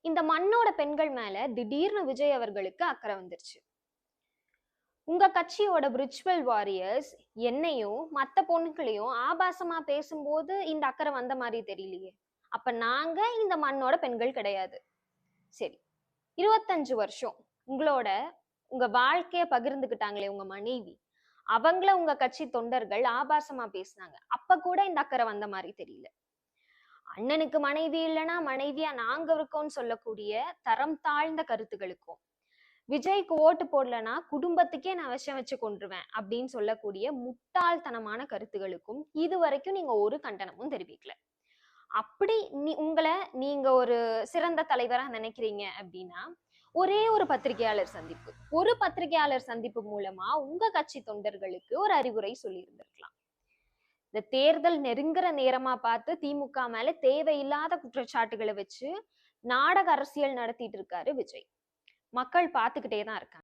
இந்த மண்ணோட பெண்கள் மேல திடீர்னு விஜய் அவர்களுக்கு அக்கறை வந்துருச்சு. உங்க கட்சியோட பிரிச்சுவல் வாரியர்ஸ் என்னையும் மத்த பொண்ணுகளையும் ஆபாசமா பேசும்போது இந்த அக்கறை வந்த மாதிரி தெரியலையே. அப்ப நாங்க இந்த மண்ணோட பெண்கள் கிடையாது. சரி, 25 வருஷம் உங்க வாழ்க்கைய பகிர்ந்துகிட்டாங்களே உங்க மனைவி, அவங்கள உங்க கட்சி தொண்டர்கள் ஆபாசமா பேசினாங்க. அப்ப கூட இந்த அக்கறை வந்த மாதிரி தெரியல. அண்ணனுக்கு மனைவி இல்லைன்னா மனைவியா நாங்க இருக்கோம்னு சொல்லக்கூடிய தரம் தாழ்ந்த கருத்துகளுக்கும், விஜய்க்கு ஓட்டு போடலன்னா குடும்பத்துக்கே நான் விஷம் வச்சு கொண்டுருவேன் அப்படின்னு சொல்லக்கூடிய முட்டாள்தனமான கருத்துகளுக்கும் இது வரைக்கும் நீங்க ஒரு கண்டனமும் தெரிவிக்கல. அப்படி நீங்க ஒரு சிறந்த தலைவரா நினைக்கிறீங்க அப்படின்னா ஒரே ஒரு பத்திரிகையாளர் சந்திப்பு மூலமா உங்க கட்சி தொண்டர்களுக்கு ஒரு அறிவுரை சொல்லி இருந்திருக்கலாம். இந்த தேர்தல் நெருங்குற நேரமா பார்த்து திமுக மேல தேவையில்லாத குற்றச்சாட்டுகளை வச்சு நாடக அரசியல் நடத்திட்டு இருக்காரு விஜய். மக்கள் பார்த்துக்கிட்டே தான் இருக்காங்க.